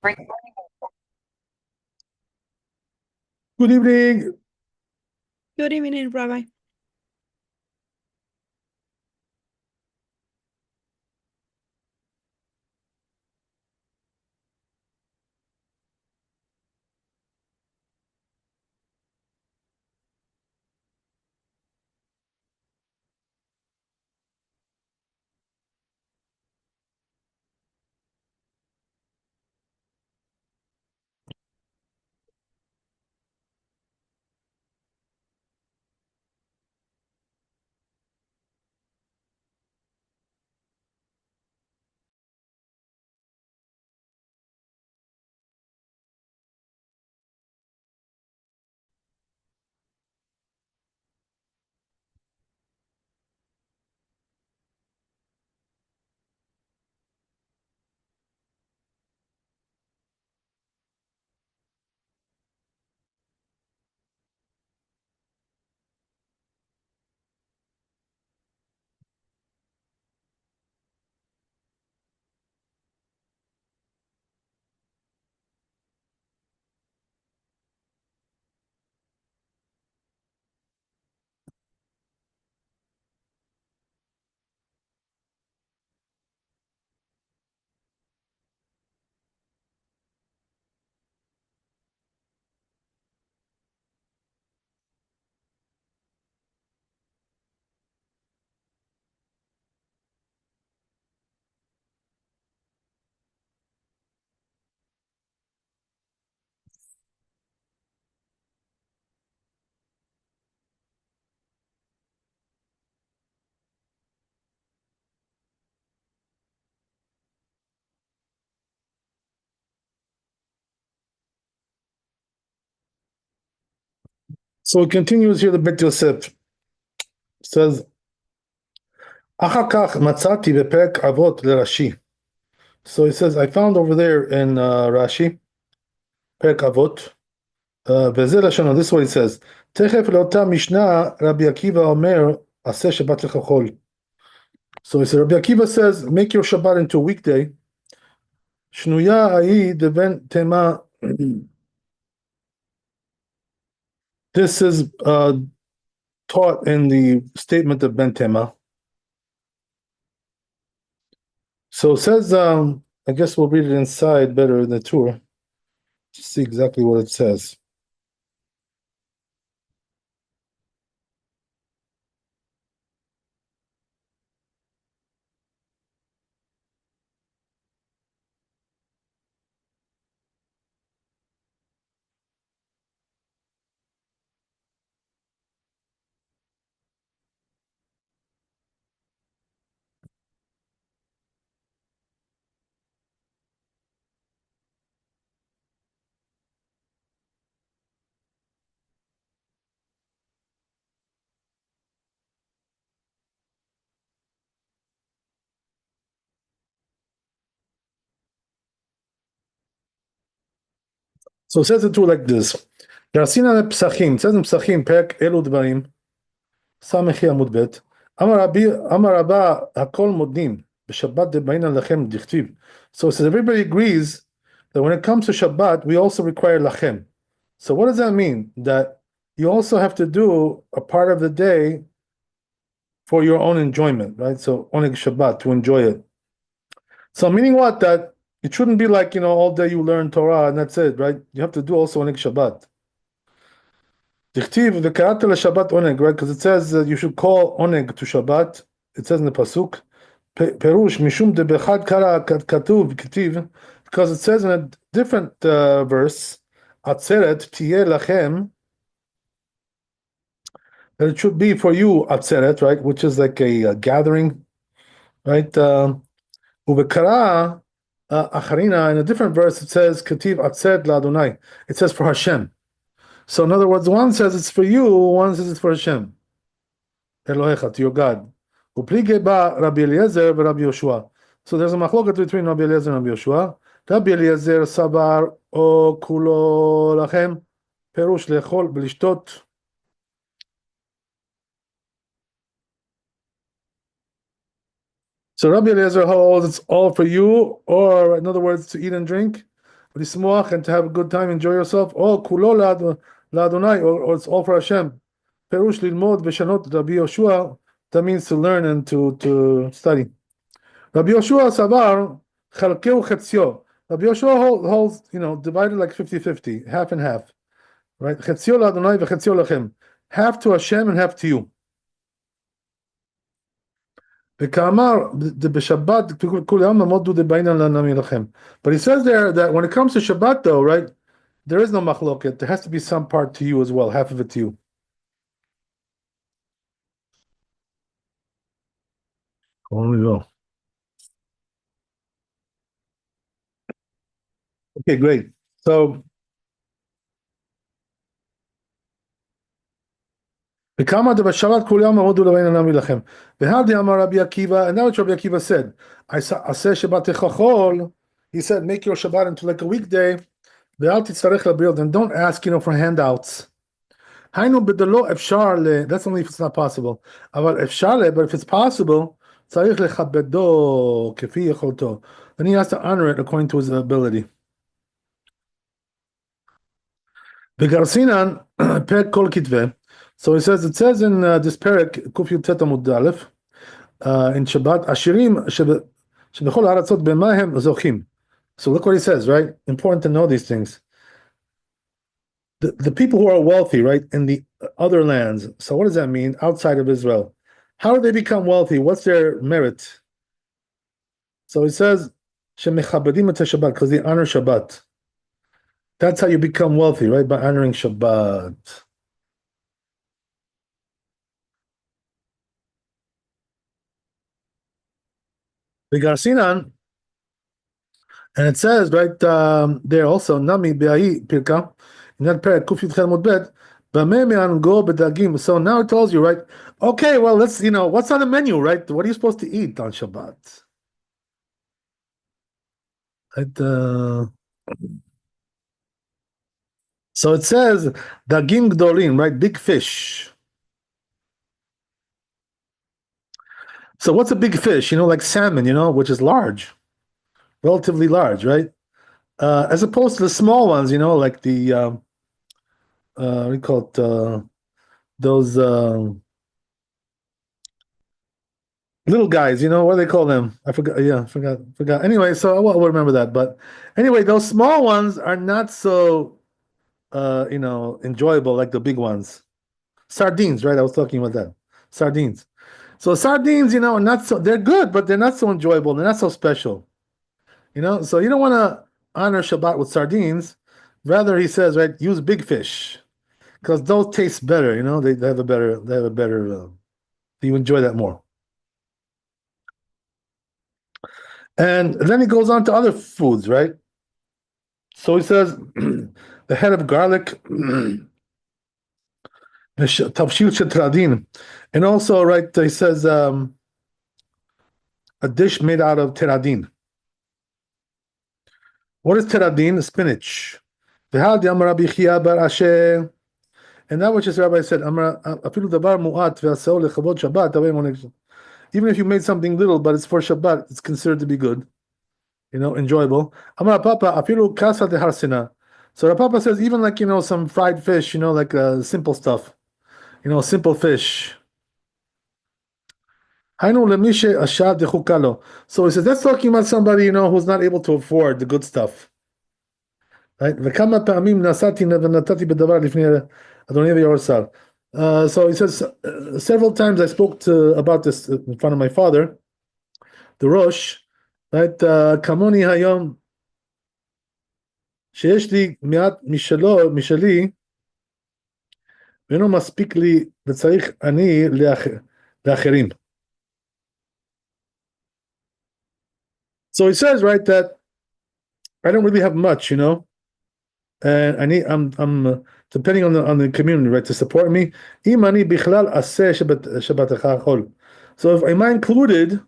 Good evening. Good evening, Rabbi. So it continues here, the Bet Yosef says, אחר כך מצאתי בפרק אבות לרש"י. So it says, I found over there in Rashi, פרק אבות, וזה לשונו, this is what it says, תכף לאותה משנה רבי עקיבא אומר, עשה שבת לך חול. So he said, Rabbi Akiva says, make your Shabbat into a weekday. שנויה ההיא דבן תמה. This is taught in the statement of Ben Tema. So it says, I guess we'll read it inside better in the tour to see exactly what it says. So it says the tour like this. Yarasina Psachim, it says in Psachim, Perek Elu Dvarim, Samechi Amud Bet, Amar Rabba Hakol Modim, B'Shabbat Debaina Lachem Dichtiv. So it says everybody agrees that when it comes to Shabbat, we also require Lachem. So what does that mean? That you also have to do a part of the day for your own enjoyment, right? So Oneg Shabbat, to enjoy it. So meaning what? That it shouldn't be like, all day you learn Torah and that's it, right? You have to do also Oneg Shabbat. Dichtiv v'karata l'Shabbat oneg, right? Because it says that you should call oneg to Shabbat. It says in the pasuk, perush mishum de bechad kara katuv k'tiv, because it says in a different verse, atzeret tiyeh lachem, that it should be for you atzeret, right? Which is like a gathering, right? Uvekara acharina, in a different verse, it says kativ atzeret la'Adonai. It says for Hashem. So in other words, one says it's for you, one says it's for Hashem. Elohecha, to your God. Uplige ba Rabbi Eliezer and Rabbi Yoshua. So there's a machloket between Rabbi Eliezer and Rabbi Yoshua. Rabbi Eliezer sabar o kulo lachem, perush lechol b'lishtot. So Rabbi Eliezer holds it's all for you, or in other words, to eat and drink. L'smoach, and to have a good time, enjoy yourself. Oh, kulo la'Adonai, or it's all for Hashem. Perush lilmod v'shanot Rabbi Yoshua, that means to learn and to study. Rabbi Yoshua savar chalkeu chetzio. Rabbi Yoshua holds, divided like 50-50, half and half. Right? Chetzio la'Adonai v'chetzio lachem. Half to Hashem and half to you. V'ka'amar b'Shabbat kuli amma modu de'bainan la'nami lachem. But he says there that when it comes to Shabbat, though, right, there is no machloket. There has to be some part to you as well, half of it to you. Only go. Okay, great. So, V'kama debashalat kuli amma modu de'bainan la'nami lachem. V'hadi amar Rabbi Akiva, and now what Rabbi Akiva said, Aseh Shabbat techachol. He said, make your Shabbat into like a weekday. Ve'al titzarech labriyot, and don't ask, for handouts. Hainu b'delo efshar le. That's only if it's not possible. Aval efshar le, but if it's possible, tzarich lechabedo kefi yecholto. Then he has to honor it according to his ability. V'garsinan perek kol kitveh. So it says in this perek kuf yutet amud aleph in Shabbat ashirim shebechol haratzot b'mahem zochim. So look what he says, right? Important to know these things. The people who are wealthy, right, in the other lands. So what does that mean? Outside of Israel. How do they become wealthy? What's their merit? So it says, Shemechabadim et Shabbat, because they honor Shabbat. That's how you become wealthy, right? By honoring Shabbat. The Garsinan, and it says right there also, Nami Be'ai Pirka, in that parak, Kuf Yud Chel Mud Bet, B'meh me'ango b'dagim. So now it tells you, right? Okay, well, let's, what's on the menu, right? What are you supposed to eat on Shabbat? Right, so it says, Dagim Gdolim, right? Big fish. So what's a big fish? Like salmon, which is large, relatively large, right? As opposed to the small ones, like the, what do you call it? Those little guys, what do they call them? I forgot. Yeah, forgot. Anyway, so I will remember that. But anyway, those small ones are not so, enjoyable like the big ones. Sardines, right? I was talking about that. Sardines. So sardines, not so, they're good, but they're not so enjoyable. They're not so special. So you don't want to honor Shabbat with sardines. Rather, he says, right, use big fish, because those taste better. They have a better. You enjoy that more. And then he goes on to other foods, right? So he says, the head of garlic, tavshil shetradin, and also, right, he says a dish made out of teradin. What is teradin? Spinach. And that which his rabbi said, even if you made something little, but it's for Shabbat, it's considered to be good, enjoyable. So Rapapa says, even like, some fried fish, like simple stuff, simple fish. So he says, that's talking about somebody, who's not able to afford the good stuff. Right? So he says, several times I spoke about this in front of my father, the Rosh, right? Kamoni hayom שיש לי מעט משלי, ואינו מספיק לי וצריך אני לאחרים. So he says, right, that I don't really have much, and I'm depending on the community, right, to support me. אם אני בכלל עשה שבתך החול. So if am I included,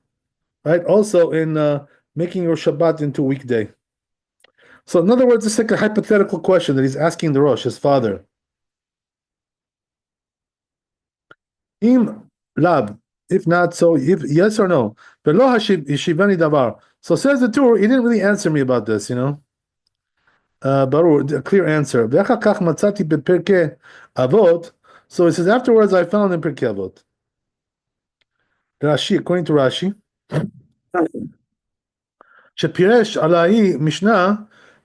right, also in making your Shabbat into a weekday. So in other words, it's like a hypothetical question that he's asking the Rosh, his father. Im lab, if not, so if yes or no. So says the Tur, he didn't really answer me about this, ברור, a clear answer. ואחר כך מצאתי בפרקי אבות, so it says afterwards I found in פרקי אבות. Rashi, according to Rashi, שפירש על ההיא משנה,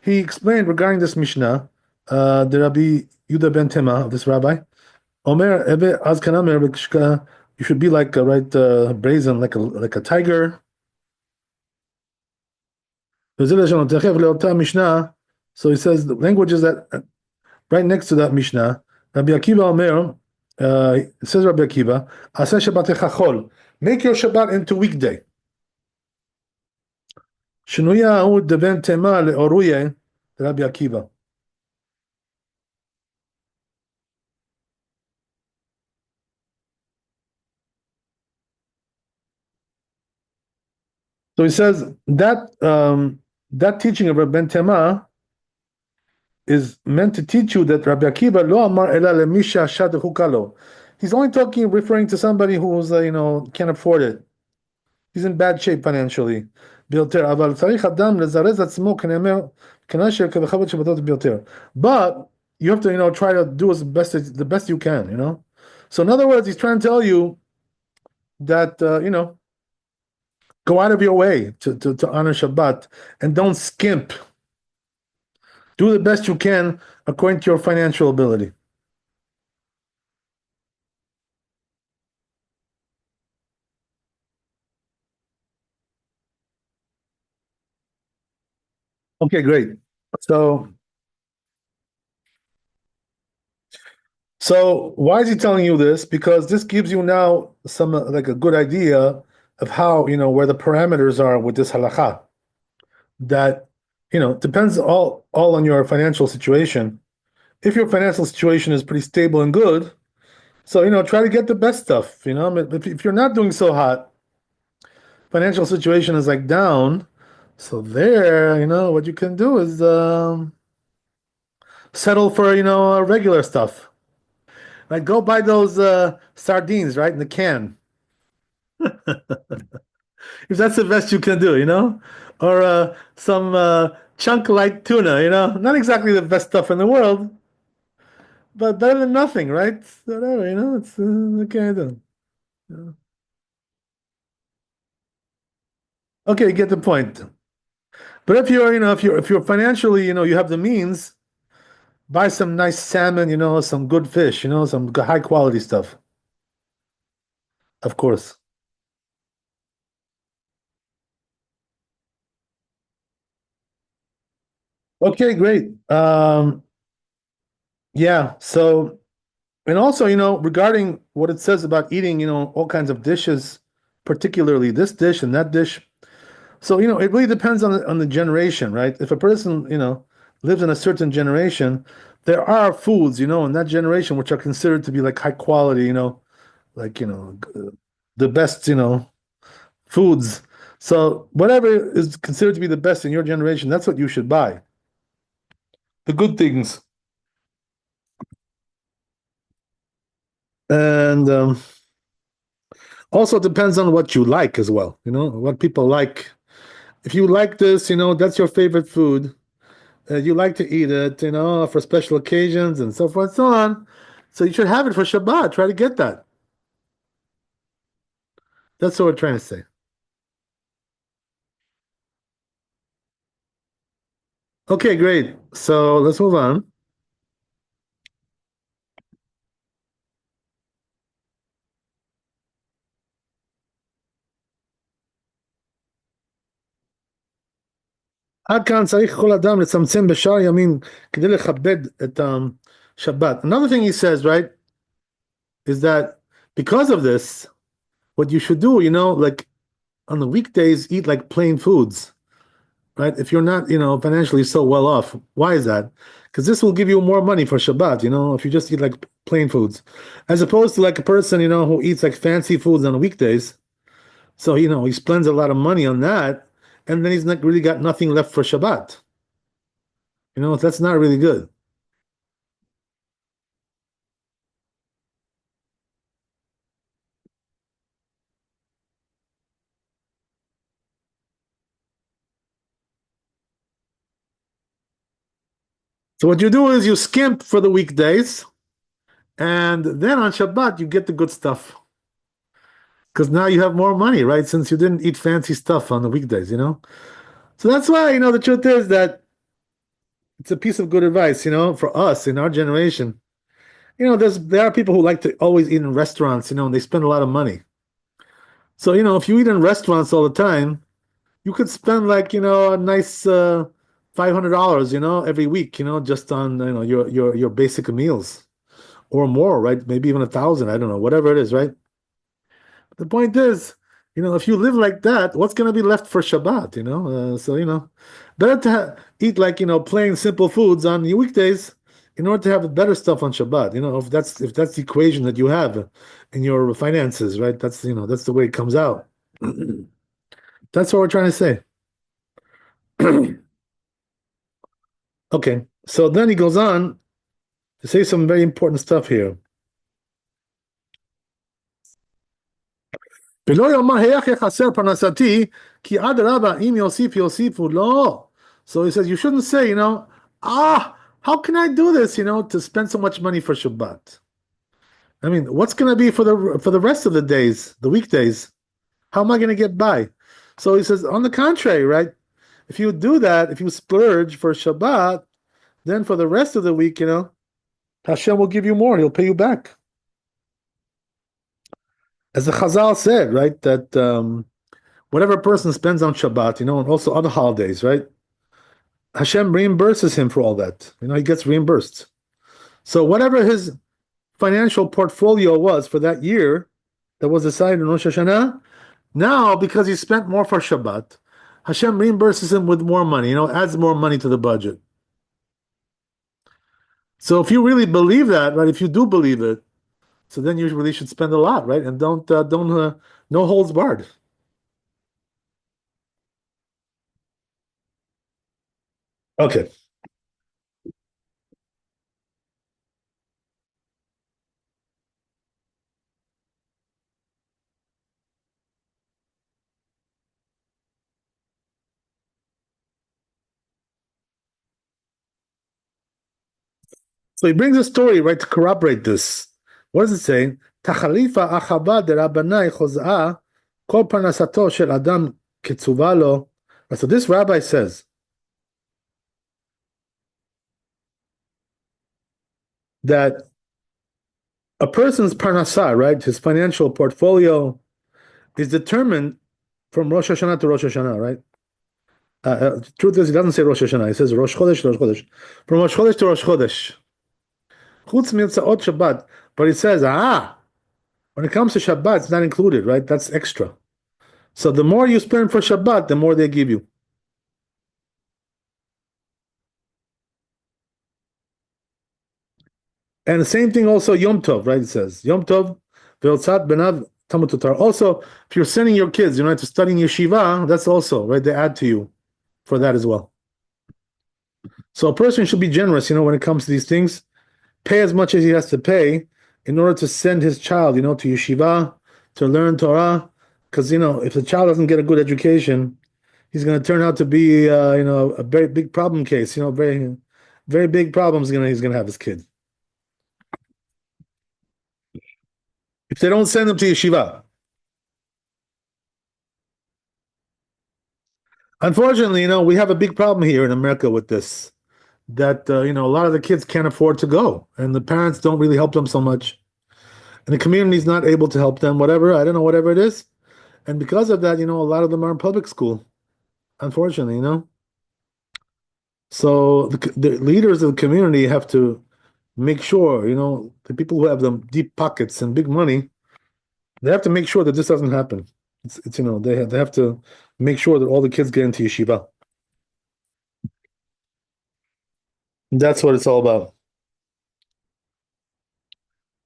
he explained regarding this Mishnah, the Rabbi Yuda ben Tema, of this rabbi, Omer, אז כאן אומר, you should be like right brazen, like a tiger. וזה לשון, תכף לאותה משנה, so he says the languages that right next to that Mishnah, Rabbi Akiva Omer, it says Rabbi Akiva, עשה שבתך חול, make your Shabbat into weekday. שינויה הוא דבן תמה לאוריה, Rabbi Akiva. So he says that teaching of Rabbi Tema is meant to teach you that Rabbi Akiva lo amar ela lemisha shadahu kalo. He's only referring to somebody who's can't afford it. He's in bad shape financially. ביותר, אבל צריך אדם לזרז עצמו כנאמר, כנאשר כבכבוד שבתות ביותר. But you have to try to do the best you can. So in other words, he's trying to tell you that go out of your way to honor Shabbat and don't skimp. Do the best you can according to your financial ability. Okay, great. So why is he telling you this? Because this gives you now some like a good idea of how, where the parameters are with this halakha. That, depends all on your financial situation. If your financial situation is pretty stable and good, so, try to get the best stuff, if you're not doing so hot, financial situation is like down, so there, what you can do is settle for, regular stuff. Like go buy those sardines, right, in the can. If that's the best you can do, or some chunk light tuna, not exactly the best stuff in the world, but better than nothing, right? Whatever, it's okay. Yeah. Okay, you get the point. But if you're, if you're financially, you have the means, buy some nice salmon, some good fish, some high quality stuff. Of course. Okay, great. Yeah, so and also, regarding what it says about eating, all kinds of dishes, particularly this dish and that dish. So, it really depends on the generation, right? If a person, lives in a certain generation, there are foods, in that generation which are considered to be like high quality, like, the best, foods. So whatever is considered to be the best in your generation, that's what you should buy. The good things. And also it depends on what you like as well, what people like. If you like this, that's your favorite food. You like to eat it, for special occasions and so forth and so on. So you should have it for Shabbat. Try to get that. That's what we're trying to say. Okay, great. So let's move on. עד כאן צריך כל אדם לצמצם בשאר ימים כדי לכבד את השבת. Another thing he says, right, is that because of this, what you should do, like on the weekdays, eat like plain foods, right? If you're not, financially so well off. Why is that? Because this will give you more money for Shabbat, if you just eat like plain foods, as opposed to like a person, who eats like fancy foods on the weekdays. So, he spends a lot of money on that, and then he's not really got nothing left for Shabbat. That's not really good. So what you do is you skimp for the weekdays, and then on Shabbat you get the good stuff. Because now you have more money, right? Since you didn't eat fancy stuff on the weekdays. So that's why, the truth is that it's a piece of good advice, for us in our generation. There are people who like to always eat in restaurants, and they spend a lot of money. So, if you eat in restaurants all the time, you could spend like, a nice $500, every week, just on, your basic meals or more, right? Maybe even 1,000, I don't know, whatever it is, right? The point is, if you live like that, what's going to be left for Shabbat, So, better to eat like, plain simple foods on the weekdays in order to have better stuff on Shabbat, if that's the equation that you have in your finances, right? That's the way it comes out. That's what we're trying to say. Okay, so then he goes on to say some very important stuff here. ולא יאמר היך יחסר פרנסתי, כי אדרבה, אם יוסיף יוסיפו, לא. So he says, you shouldn't say, how can I do this, to spend so much money for Shabbat? I mean, what's going to be for the rest of the days, the weekdays? How am I going to get by? So he says, on the contrary, right? If you do that, if you splurge for Shabbat, then for the rest of the week, Hashem will give you more. He'll pay you back. As the Chazal said, right, that whatever a person spends on Shabbat, and also other holidays, right, Hashem reimburses him for all that. He gets reimbursed. So whatever his financial portfolio was for that year that was decided in Rosh Hashanah, now because he spent more for Shabbat, Hashem reimburses him with more money, adds more money to the budget. So if you really believe that, right, if you do believe it, so then you really should spend a lot, right? And don't no holds barred. Okay. So he brings a story, right, to corroborate this. What does it say? Tachalifa achaba de rabbanai chozah kol parnasato shel adam ketzuva lo. So this rabbi says that a person's parnasah, right, his financial portfolio, is determined from Rosh Hashanah to Rosh Hashanah, right? Truth is, he doesn't say Rosh Hashanah. He says Rosh Chodesh to Rosh Chodesh. From Rosh Chodesh to Rosh Chodesh. Chutz mitzvot Shabbat. But he says, when it comes to Shabbat, it's not included, right? That's extra. So the more you spend for Shabbat, the more they give you. And the same thing also Yom Tov, right? It says Yom Tov ve'otzat benav Talmud Torah. Also, if you're sending your kids, to studying yeshiva, that's also right. They add to you for that as well. So a person should be generous, when it comes to these things. Pay as much as he has to pay in order to send his child, to yeshiva, to learn Torah. Because if the child doesn't get a good education, he's going to turn out to be, a very big problem case. Very, very big problems. He's going to have his kid if they don't send him to yeshiva. Unfortunately, we have a big problem here in America with this. That a lot of the kids can't afford to go, and the parents don't really help them so much, and the community is not able to help them. Whatever, I don't know, whatever it is, and because of that, a lot of them are in public school. Unfortunately, so the leaders of the community have to make sure, the people who have them deep pockets and big money, they have to make sure that this doesn't happen. It's they have to make sure that all the kids get into yeshiva. That's what it's all about.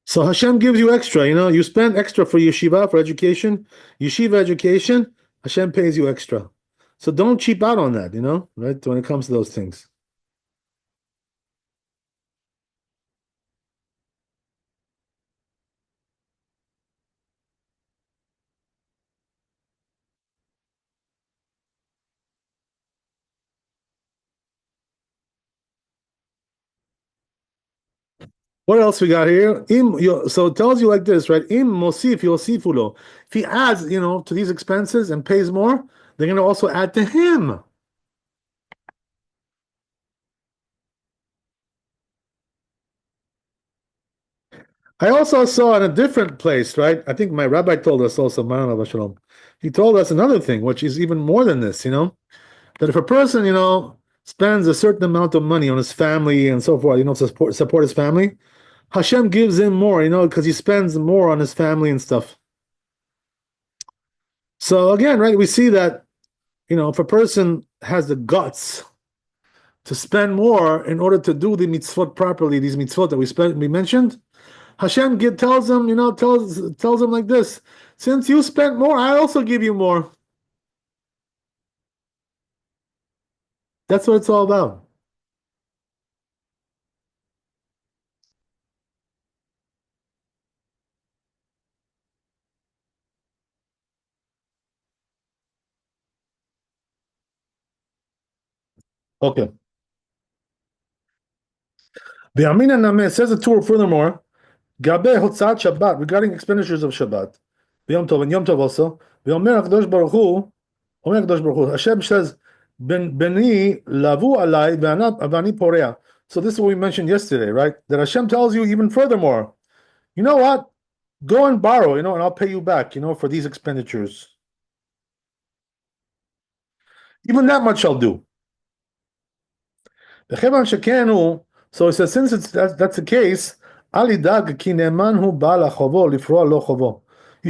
So Hashem gives you extra, you spend extra for yeshiva, for education, yeshiva education, Hashem pays you extra. So don't cheap out on that, right? When it comes to those things. What else we got here? So it tells you like this, right? Im mosif yosifulo. If he adds, to these expenses and pays more, they're going to also add to him. I also saw in a different place, right? I think my rabbi told us also, Ma'anav Shalom. He told us another thing, which is even more than this, that if a person, spends a certain amount of money on his family and so forth, to support his family, Hashem gives him more, because he spends more on his family and stuff. So again, right, we see that, if a person has the guts to spend more in order to do the mitzvot properly, these mitzvot that we mentioned, Hashem tells him, tells him like this: since you spent more, I also give you more. That's what it's all about. Okay. The Amina Nameh says a tour furthermore. Gabe Hotzat Shabbat, regarding expenditures of Shabbat. Yom Tov and Yom Tov also. V'omer HaKadosh Baruch Hu, Omer HaKadosh Baruch Hu, Hashem says, Beni lavu alai v'ani porea. So this is what we mentioned yesterday, right? That Hashem tells you even furthermore, you know what? Go and borrow, and I'll pay you back, for these expenditures. Even that much I'll do. So it says, since that's the case, you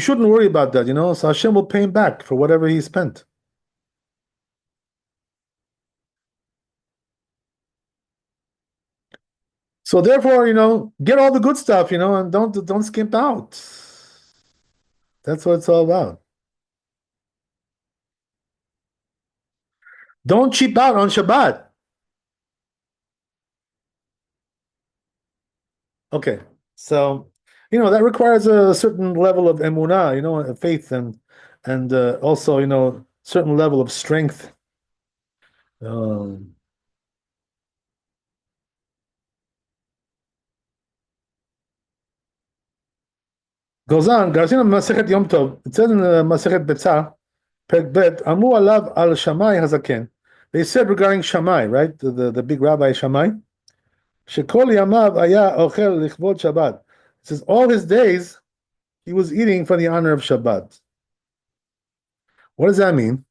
shouldn't worry about that, so Hashem will pay him back for whatever he spent. So therefore, get all the good stuff, and don't skimp out. That's what it's all about. Don't cheap out on Shabbat. Okay, so that requires a certain level of emunah, faith, and also certain level of strength. Um, Goes on, Garzina Masechet Yom Tov. It says in the Masechet Betzah, Pek Bet, Amu Alav al Shammai Hazaken. They said regarding Shammai, right? The big rabbi Shammai. Shekol Yamav Aya Ochel Lichvod Shabbat. It says all his days he was eating for the honor of Shabbat. What does that mean?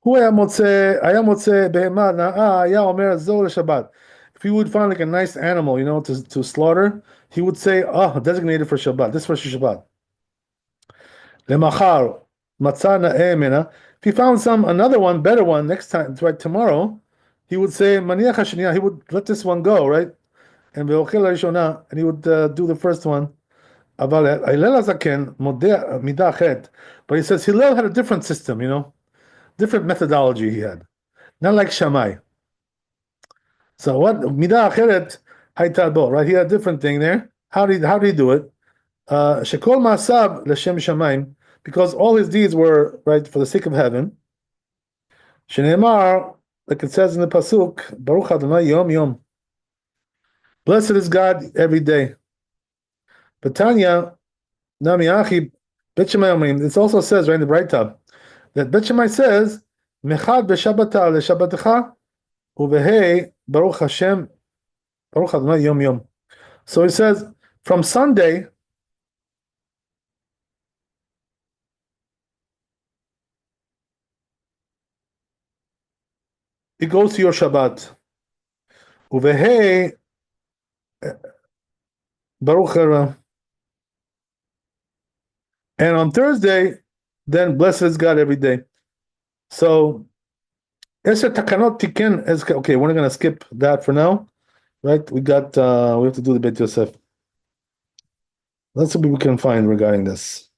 Hu Aya Motze Behema Na'a Aya Omer Zol Shabbat. If he would find like a nice animal, to slaughter, he would say, "Oh, designated for Shabbat. This for Shabbat." Lemachar matzana emena. If he found another one, better one next time, right tomorrow, he would say maniach hashniya. He would let this one go, right? And ve'ochel harishona, and he would do the first one. Aval Hillel hazaken modeh midah achet. But he says Hillel had a different system, different methodology he had, not like Shammai. So what midah acheret haytabo, right? He had a different thing there. How did he do it? Shekol Masav L'Shem Shamayim, because all his deeds were right for the sake of heaven. Shenemar, like it says in the pasuk, Baruch Adonai Yom Yom. Blessed is God every day. Betanya Nami Achi Bet Shammai Omrim. This also says right in the bright top that Bet Shammai says Mechad b'Shabbata leShabbatecha uvehei Baruch Hashem Baruch Adonai Yom Yom. So he says from Sunday. It goes to your Shabbat. Uvehei Baruch and on Thursday, then blessed is God every day. So Esther Takanot Tiken is okay. We're not gonna skip that for now, right? We have to do the Beit Yosef. Let's see what we can find regarding this.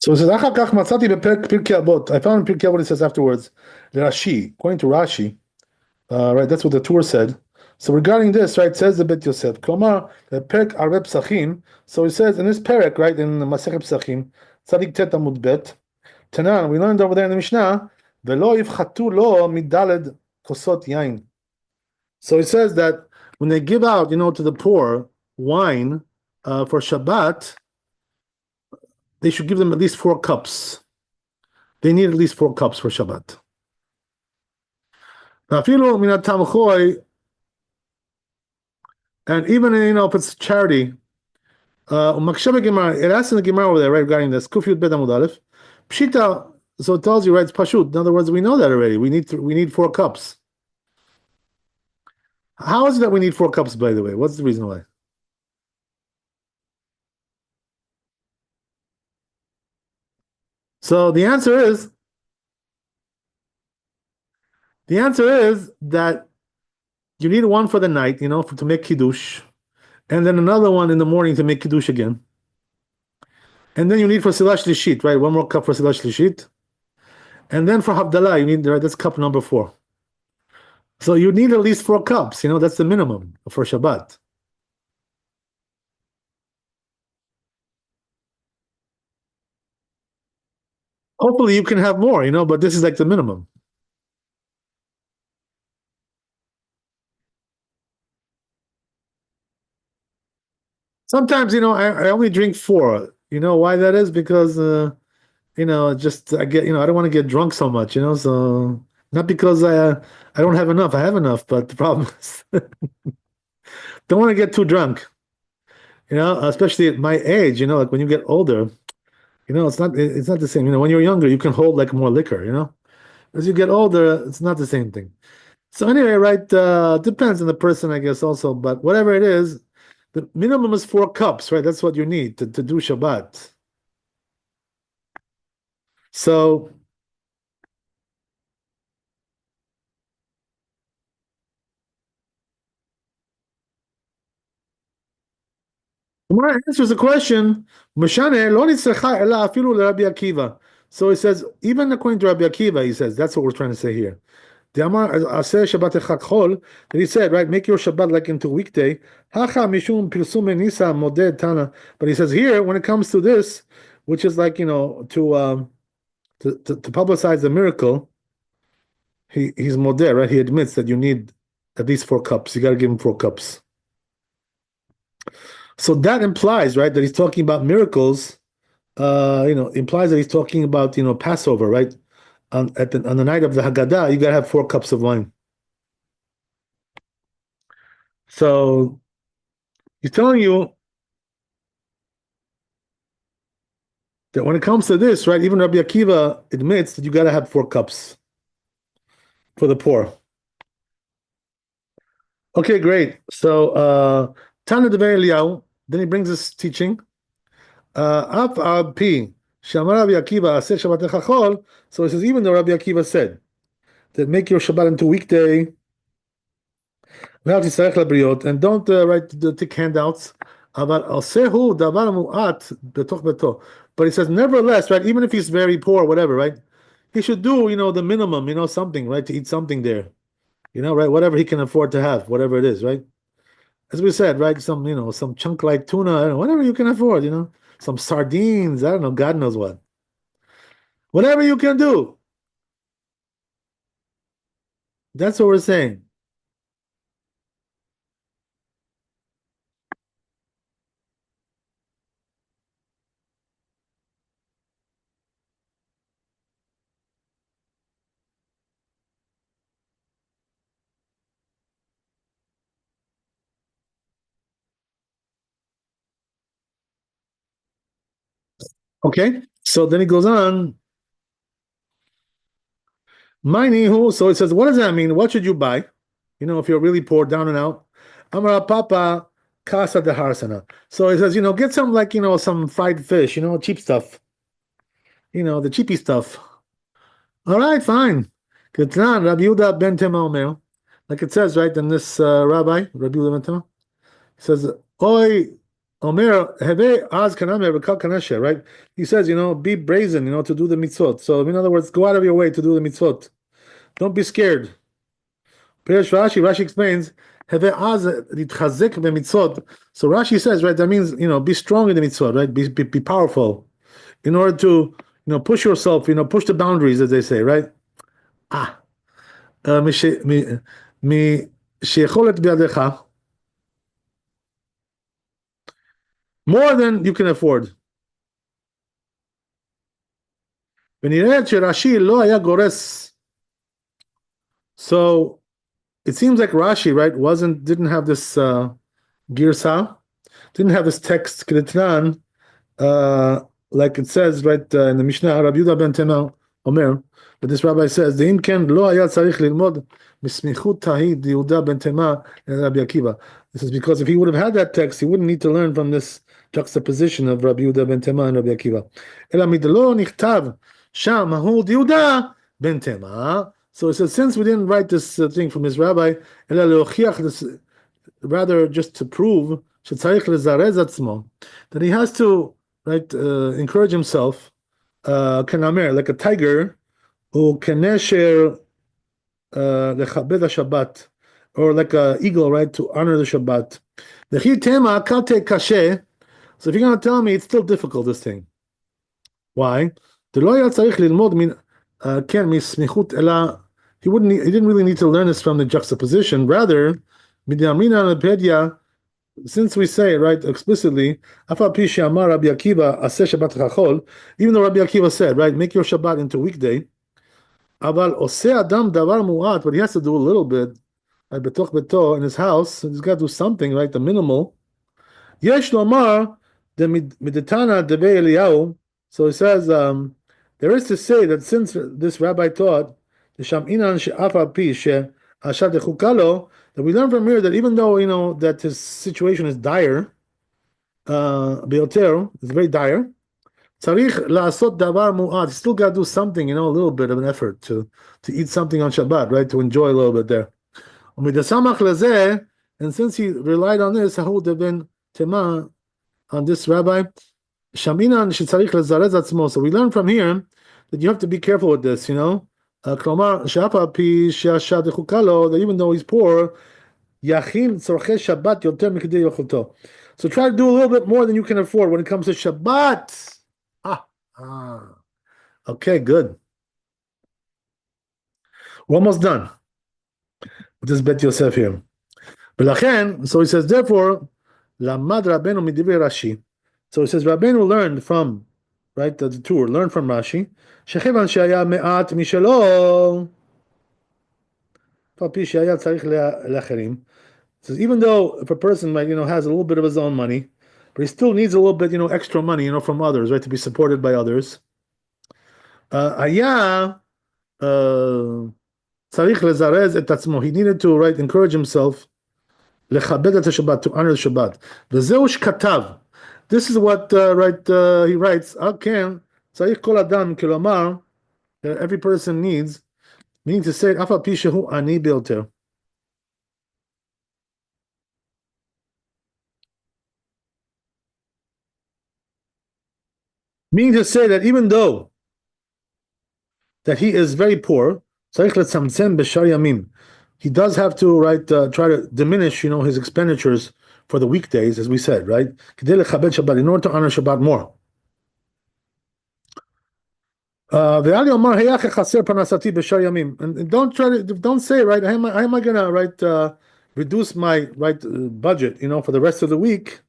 So it says, "Achar kach matzati Pirkei Avot." I found in Pirkei Avot it says afterwards, Rashi, according to Rashi, right? That's what the tour said. So regarding this, right, says the Bet Yosef, Klomar, the Perek Arbe Psachim. So it says in this Perek, right, in Masechet Psachim, Tzadik Tet Amud Bet, Tanan, we learned over there in the Mishnah, Velo yivchatu lo midaled kosot yain. So it says that when they give out, to the poor wine for Shabbat, they should give them at least 4 cups. They need at least 4 cups for Shabbat. And even if it's charity, it asks in the Gemara over there, right, regarding this. Kufyut bet amud aleph. Pshita, so it tells you, right, it's pashut. In other words, we know that already. We need 4 cups. How is it that we need 4 cups, by the way? What's the reason why? So the answer is that you need one for the night, to make kiddush, and then another one in the morning to make kiddush again. And then you need for silash lishit, right? 1 more cup for silash lishit. And then for Havdalah, you need, right, that's cup number 4. So you need at least 4 cups, that's the minimum for Shabbat. Hopefully you can have more, but this is like the minimum. Sometimes, I only drink 4. You know why that is? Because, just I get, I don't want to get drunk so much, so not because I don't have enough. I have enough, but the problem is don't want to get too drunk, especially at my age, like when you get older, it's not the same. When you're younger, you can hold like more liquor, as you get older, it's not the same thing. So anyway, right, depends on the person, I guess, also, but whatever it is, the minimum is 4 cups, right? That's what you need to do Shabbat. So Gemara answers the question, so he says, even according to Rabbi Akiva, he says, that's what we're trying to say here. That he said, right, make your Shabbat like into weekday. But he says here, when it comes to this, which is like, to publicize the miracle, he's modeh, right? He admits that you need at least 4 cups. You got to give him 4 cups. So that implies, right, that he's talking about miracles. Implies that he's talking about, Passover, right? On the night of the Haggadah, you gotta have 4 cups of wine. So he's telling you that when it comes to this, right, even Rabbi Akiva admits that you gotta have 4 cups for the poor. Okay, great. So Tana Dever Eliyahu, then he brings this teaching. Af P. Shamar Rabbi Akiva Aseh Shabbatecha Chol. So it says, even though Rabbi Akiva said that make your Shabbat into weekday, and don't write the thick handouts. But he says, nevertheless, right, even if he's very poor, whatever, right, he should do, the minimum, something, right, to eat something there, right, whatever he can afford to have, whatever it is, right. As we said, right, some chunk like tuna, I don't know, whatever you can afford, some sardines, I don't know, God knows what. Whatever you can do. That's what we're saying. Okay, so then he goes on. So it says, what does that mean? What should you buy? If you're really poor, down and out. Amara Papa Casa de Harsana. So it says, get some like, some fried fish, cheap stuff. The cheapy stuff. All right, fine. Ketran, Rabbi Yehuda ben Tema Omer. Like it says, right, in this Rabbi, Rabbi Yehuda ben Tema, says, Oi Omer, heve az kaname v'kal kanashe, right? He says, be brazen, to do the mitzvot. So, in other words, go out of your way to do the mitzvot. Don't be scared. Rashi explains, heve az litchazek b'mitzvot. So Rashi says, right, that means, be strong in the mitzvot, right? Be powerful in order to, push yourself, push the boundaries, as they say, right? Ah, שיכולת בידיך, more than you can afford. ונראה שרש"י לא היה גורס. So it seems like Rashi, right, didn't have this girsa, didn't have this text k'detnan, like it says right in the Mishnah, Rabbi Yehuda ben Tema Omer, but this rabbi says, "De'im ken lo haya tzarich lilmod mismichut tahid Yehuda ben Tema and Rabbi Akiva." This is because if he would have had that text, he wouldn't need to learn from this juxtaposition of Rabbi Yehuda ben Tema and Rabbi Akiva. Ela midlo nichtav sham hu Yehuda ben Tema. So it says, since we didn't write this thing from his rabbi, ela leochiach this, rather just to prove שצריך לזרז עצמו, that he has to encourage himself, כנמר, like a tiger, או כנשר לכבד השבת, or like an eagle, right, to honor the Shabbat. וכי תמה קלטה קשה, so if you're going to tell me it's still difficult, this thing. Why? דלא היה צריך ללמוד כן מסמיכות, אלא he didn't really need to learn this from the juxtaposition, rather, מדאמרינן לפדיה, since we say right explicitly, even though Rabbi Akiva said, right, make your Shabbat into weekday, but he has to do a little bit, right, in his house, he's got to do something, right, the minimal. So he says, there is to say that since this rabbi taught, that we learn from here that even though that his situation is dire, biyoter is very dire, tzarich la'asot davar mu'at. He still got to do something, a little bit of an effort to eat something on Shabbat, right, to enjoy a little bit there. And since he relied on this, ben tema, on this rabbi, shaminan shetzarich lezarez atzmo. So we learn from here that you have to be careful with this, Klomar she'afa pi she'ashad echukalo, that even though he's poor, yachin tzorchei Shabbat yoter mikdei yochulto. So try to do a little bit more than you can afford when it comes to Shabbat. Okay, good. We're almost done with this Bet Yosef here. So he says, therefore, Lamad Rabbeinu midivrei Rashi. So he says, Rabbeinu learned from, right, the tour, learned from Rashi. Shechivan shaya me'at mishelo, papi shaya tzarich le'acherim. Says even though if a person has a little bit of his own money, but he still needs a little bit extra money from others, right, to be supported by others. Aya tzarich lezarez et atzmo. He needed to encourage himself lechabed et Shabbat, to honor the Shabbat. V'zeu shkatav. This is what he writes. Aken tzarich kol adam kilomar, that every person needs, meaning to say afa pi shehu ani biyoter. Meaning to say that even though that he is very poor, he does have to try to diminish his expenditures for the weekdays, as we said, right? In order to honor Shabbat more. And don't say, right, how am I gonna reduce my budget for the rest of the week?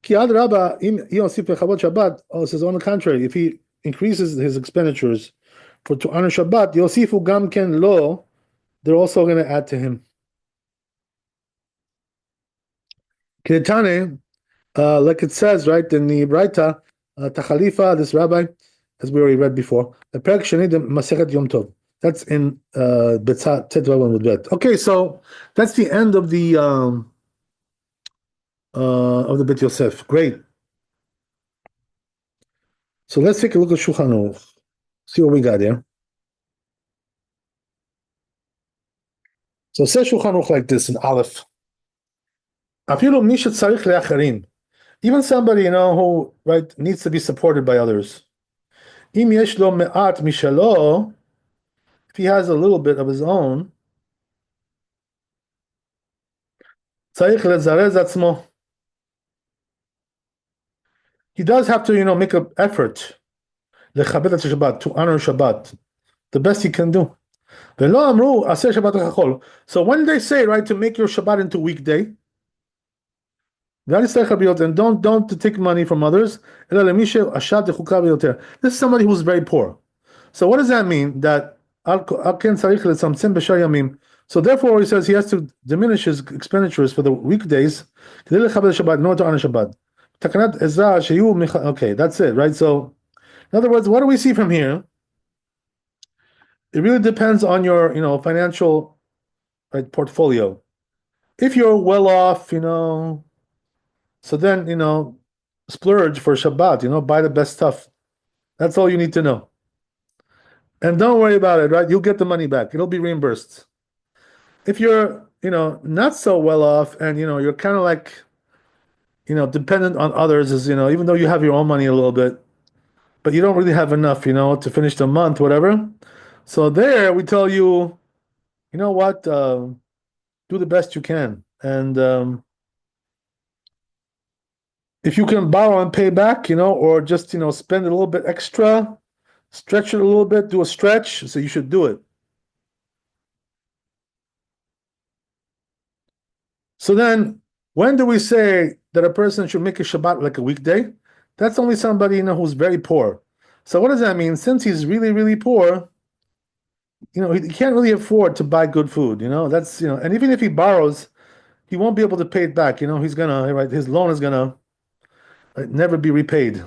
Oh, it says on the contrary, if he increases his expenditures to honor Shabbat, Yosifu gam ken lo, they're also going to add to him. Kedetane, like it says, right, in the Braita, Tachalifa, this rabbi, as we already read before, the Perek Sheni de Masechet Yom Tov. That's in Betzat Tetvavan with Bet. Okay, so that's the end of the Bet Yosef. Great. So let's take a look at Shulchan Aruch. See what we got there. So it says Shulchan Aruch like this in Aleph. Afilu mi shetzarich le'acharim. Even somebody, who, right, needs to be supported by others. Im yesh lo me'at mishalo, if he has a little bit of his own, tzarich lezarez atzmo. He does have to, make an effort, lechabed et Shabbat, to honor Shabbat, the best he can do. Velo amru aseh Shabbat chachol. So when they say, right, to make your Shabbat into weekday, and don't take money from others. This is somebody who's very poor. So what does that mean? That so therefore he says he has to diminish his expenditures for the weekdays in order to honor Shabbat. Okay, that's it, right? So in other words, what do we see from here? It really depends on your, financial, right, portfolio. If you're well off, so then, splurge for Shabbat, buy the best stuff. That's all you need to know. And don't worry about it, right? You'll get the money back. It'll be reimbursed. If you're, not so well off and, you're kind of like, dependent on others, is, even though you have your own money a little bit, but you don't really have enough, to finish the month, whatever. So there we tell you, you know what, do the best you can. And if you can borrow and pay back, or just, spend a little bit extra, stretch it a little bit, do a stretch, so you should do it. So then, when do we say that a person should make a Shabbat like a weekday? That's only somebody, who's very poor. So what does that mean? Since he's really, really poor, he can't really afford to buy good food, that's, and even if he borrows, he won't be able to pay it back, he's gonna, right, his loan is gonna, right, never be repaid.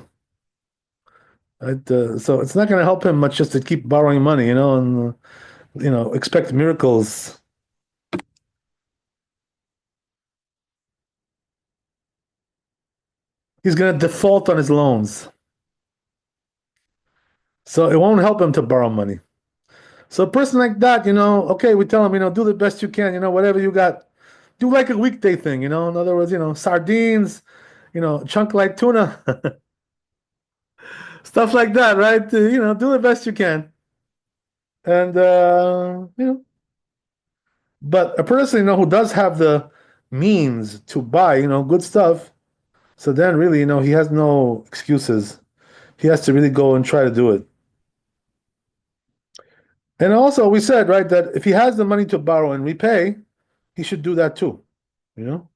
Right? So it's not gonna help him much just to keep borrowing money, and, expect miracles. He's gonna default on his loans. So it won't help him to borrow money. So a person like that, okay, we tell him, do the best you can, whatever you got, do like a weekday thing, in other words, sardines, chunk like tuna, stuff like that, right? Do the best you can. And, but a person, who does have the means to buy, good stuff, so then really, he has no excuses. He has to really go and try to do it. And also, we said, right, that if he has the money to borrow and repay, he should do that too, you know,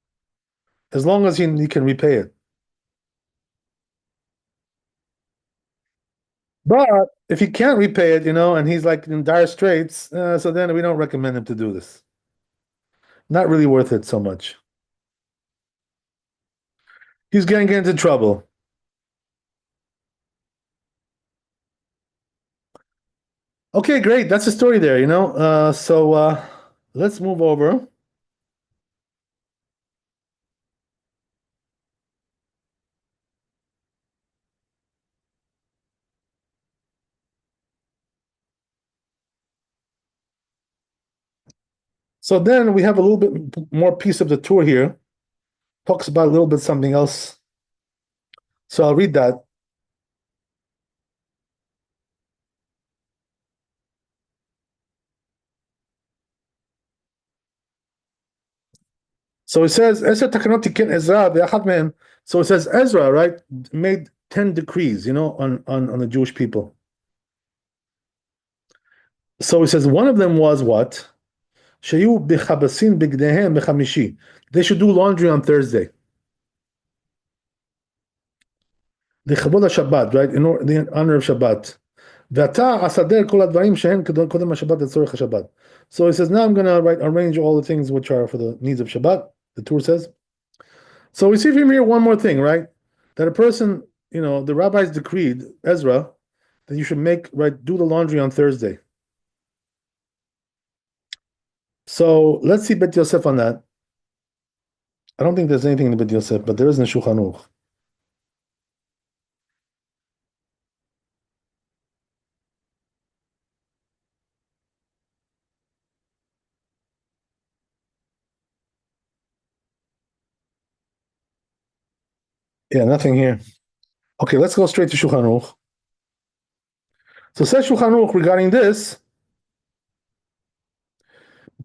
as long as he can repay it. But if he can't repay it, and he's like in dire straits, so then we don't recommend him to do this. Not really worth it so much. He's going to get into trouble. Okay, great. That's the story there, so let's move over. So then we have a little bit more piece of the tour here. Talks about a little bit something else. So I'll read that. So it says, so it says Ezra, right, made 10 decrees, on the Jewish people. So it says one of them was what? They should do laundry on Thursday. The Shabbat, right? In honor of Shabbat. So he says, now I'm going to arrange all the things which are for the needs of Shabbat, the Torah says. So we see from here one more thing, right? That a person, the rabbis decreed, Ezra, that you should do the laundry on Thursday. So let's see Bet Yosef on that. I don't think there's anything in the Bet Yosef, but there is in Shulchan Aruch. Yeah, nothing here. Okay, let's go straight to Shulchan Aruch. So says Shulchan Aruch regarding this,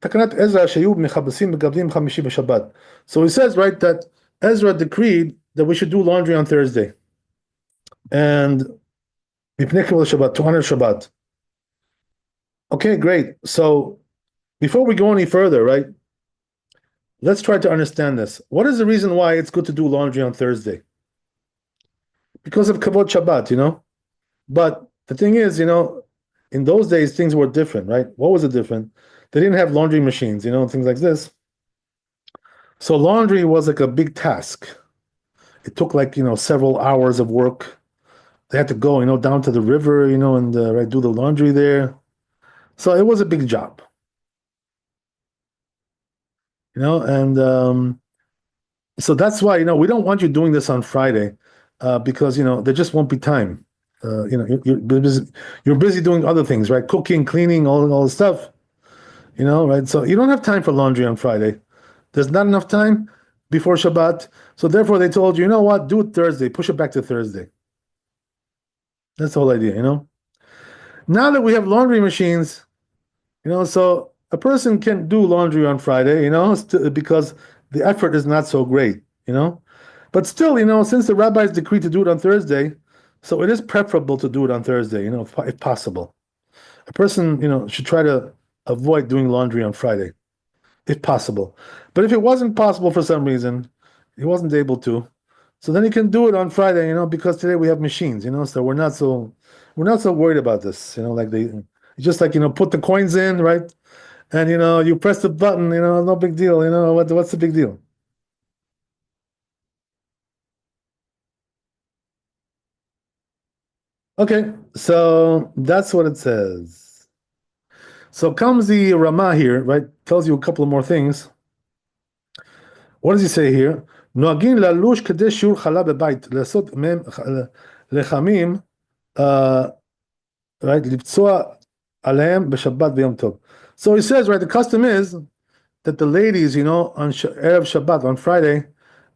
תקנת עזרא שהיו מכבסים בגדים חמישי בשבת. So he says, right, that Ezra decreed that we should do laundry on Thursday. And מפני כבוד Shabbat, to honor Shabbat. Okay, great. So before we go any further, right, let's try to understand this. What is the reason why it's good to do laundry on Thursday? Because of kavod Shabbat, But the thing is, in those days, things were different, right? What was it different? They didn't have laundry machines, things like this. So laundry was like a big task. It took like, several hours of work. They had to go, down to the river, and right, do the laundry there. So it was a big job, and so that's why, we don't want you doing this on Friday, because, there just won't be time. You're busy doing other things, right? Cooking, cleaning, all the stuff, right? So you don't have time for laundry on Friday. There's not enough time before Shabbat. So therefore they told you, you know what, do it Thursday, push it back to Thursday. That's the whole idea, Now that we have laundry machines, so a person can do laundry on Friday, because the effort is not so great, But still, since the rabbis decreed to do it on Thursday, so it is preferable to do it on Thursday, if possible. A person, should try to avoid doing laundry on Friday, if possible. But if it wasn't possible for some reason, he wasn't able to, so then he can do it on Friday, because today we have machines, so we're not so worried about this, like just like put the coins in, right? And you press the button, no big deal, what's the big deal? Okay, so that's what it says. So comes the Ramah here, right? Tells you a couple of more things. What does he say here? נוהגים ללוש כדי שיעור חלה בבית, לעשות מהם לחמים, right? לפצוע עליהם בשבת ביום טוב. So he says, right, the custom is that the ladies, on Erev Shabbat, on Friday,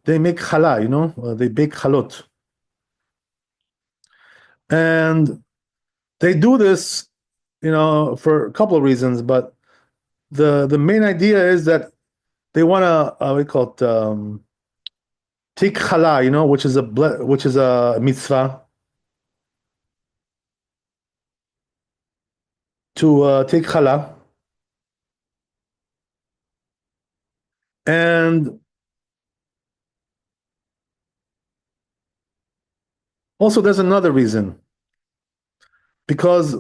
they make challah, they bake chalot. And they do this, for a couple of reasons, but the main idea is that they want to, we call it, take challah, which is a mitzvah, to take challah. And also there's another reason. Because,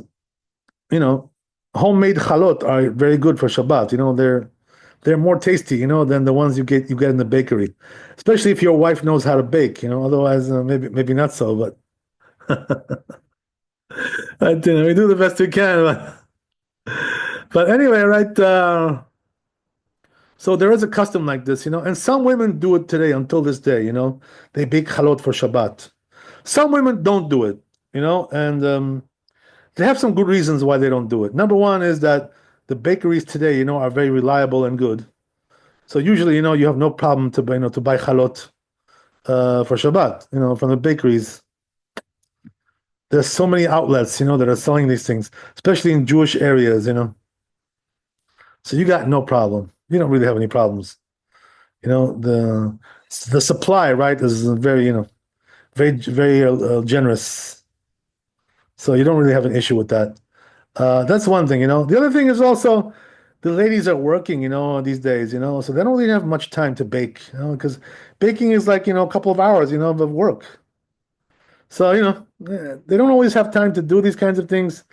homemade chalot are very good for Shabbat. They're more tasty, than the ones you get in the bakery, especially if your wife knows how to bake. Otherwise, maybe not so. But, but we do the best we can. But anyway, right? So there is a custom like this, and some women do it today until this day. They bake chalot for Shabbat. Some women don't do it, and they have some good reasons why they don't do it. Number one is that the bakeries today, are very reliable and good. So usually, you have no problem to buy chalot for Shabbat, from the bakeries. There's so many outlets, that are selling these things, especially in Jewish areas, So you got no problem. You don't really have any problems. The supply, right, is very, very, very generous. So you don't really have an issue with that. That's one thing, The other thing is also the ladies are working, these days, so they don't really have much time to bake, because baking is like, a couple of hours, of work. So, they don't always have time to do these kinds of things.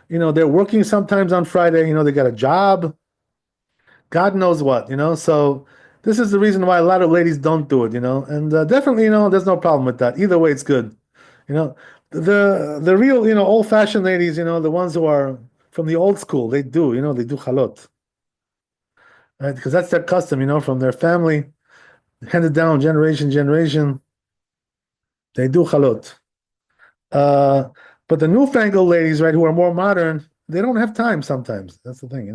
They're working sometimes on Friday, they got a job, God knows what, So this is the reason why a lot of ladies don't do it, and definitely, there's no problem with that. Either way, it's good. You know, the real, old-fashioned ladies, the ones who are from the old school, they do chalot, right? Because that's their custom, from their family, handed down generation. They do chalot. But the newfangled ladies, right, who are more modern, they don't have time sometimes. That's the thing,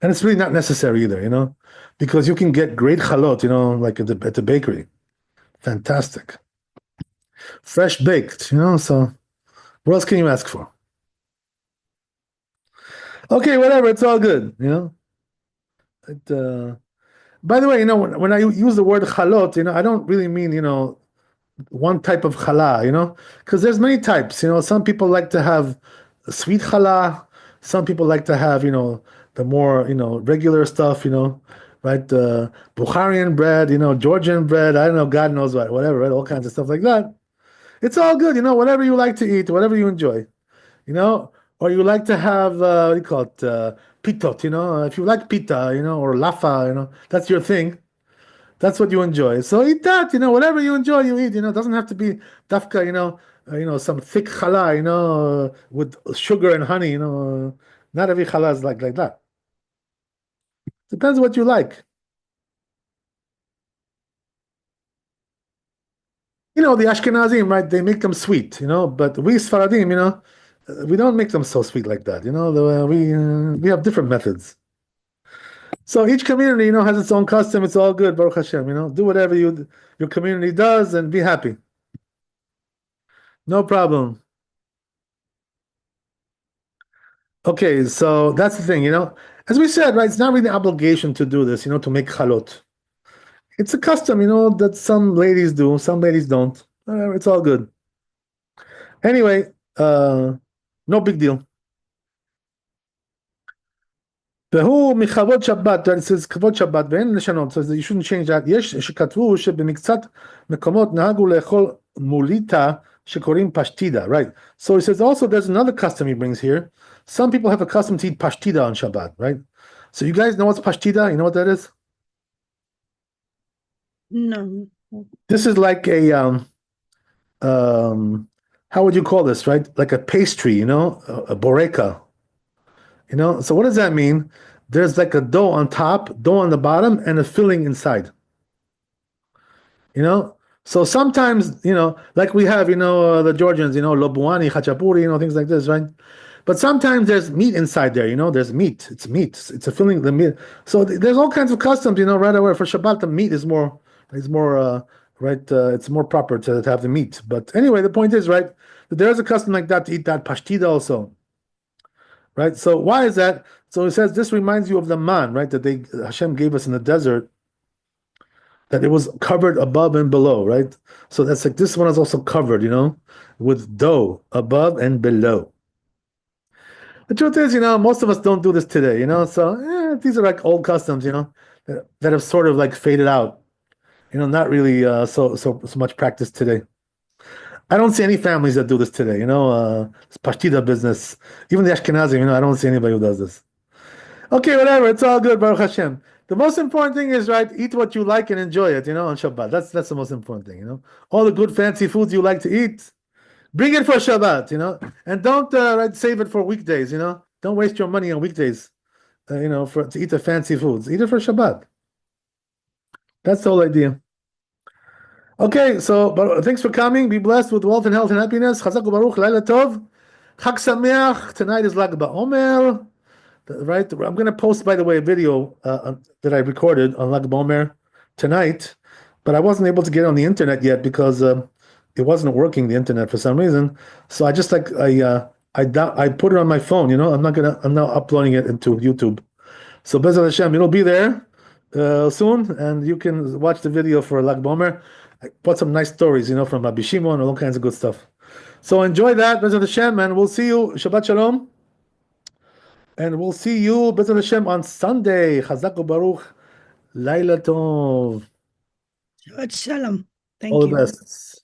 And it's really not necessary either, because you can get great chalot, like at the bakery. fantastic. Fresh baked, so what else can you ask for? Okay, whatever, it's all good. It, by the way, when I use the word chalot, I don't really mean, one type of challah, because there's many types. Some people like to have sweet challah. Some people like to have, the more, regular stuff, right? Bukharian bread, Georgian bread. I don't know, God knows what, whatever, right? All kinds of stuff like that. It's all good, whatever you like to eat, whatever you enjoy, you know. Or you like to have, what do you call it, pitot, if you like pita, or lafa, that's your thing. That's what you enjoy. So eat that, whatever you enjoy, you eat. It doesn't have to be dafka, some thick challah, with sugar and honey. Not every challah is like that. Depends what you like. The Ashkenazim, right? They make them sweet, but we Sfaradim, we don't make them so sweet like that. We have different methods. So each community, has its own custom. It's all good, Baruch Hashem. Do whatever your community does and be happy. No problem. Okay, so that's the thing, As we said, right, it's not really an obligation to do this, to make chalot. It's a custom, that some ladies do, some ladies don't. It's all good. Anyway, no big deal. והוא מכבוד שבת, it says כבוד שבת, ואין לשנות, so you shouldn't change that. יש שכתבו שבמקצת מקומות נהגו לאכול מוליטה שקוראים פשטידה, right? So he says also there's another custom he brings here. Some people have a custom to eat pashtida on Shabbat, right? So you guys know what's pashtida? You know what that is? No. This is like a how would you call this, right? Like a pastry, a boreka. So what does that mean? There's like a dough on top, dough on the bottom, and a filling inside. So sometimes, like we have, the Georgians, lobuani, khachapuri, things like this, right? But sometimes there's meat inside there, there's meat. It's meat. It's a filling, the meat. So there's all kinds of customs, right away. For Shabbat, the meat is more, right? It's more proper to have the meat. But anyway, the point is, right, that there is a custom like that to eat that pashtida also. Right? So why is that? So he says this reminds you of the man, right? That Hashem gave us in the desert, that it was covered above and below, right? So that's like this one is also covered, with dough above and below. The truth is, most of us don't do this today, So these are like old customs, that have sort of like faded out, not really so much practiced today. I don't see any families that do this today, this pashtida business. Even the Ashkenazim, I don't see anybody who does this. Okay, whatever, it's all good, Baruch Hashem. The most important thing is, right, eat what you like and enjoy it, on Shabbat. That's the most important thing, All the good fancy foods you like to eat, bring it for Shabbat, and don't right, save it for weekdays, Don't waste your money on weekdays, to eat the fancy foods. Eat it for Shabbat. That's the whole idea. Okay, so thanks for coming. Be blessed with wealth and health and happiness. Chazak u'baruch, Laila Tov. Chag Sameach. Tonight is Lag BaOmer. Right? I'm going to post, by the way, a video that I recorded on Lag BaOmer tonight, but I wasn't able to get it on the internet yet because it wasn't working, the internet, for some reason. So I just like I put it on my phone. I'm now uploading it into YouTube. So Bezat Hashem, it'll be there soon, and you can watch the video for Lag BaOmer. I put some nice stories, from Rabbi Shimon and all kinds of good stuff. So enjoy that, Bezat Hashem, and we'll see you. Shabbat Shalom. And we'll see you, Bezat Hashem, on Sunday. Chazak u'baruch. Laila Tov. Shabbat Shalom. Thank All you. the best.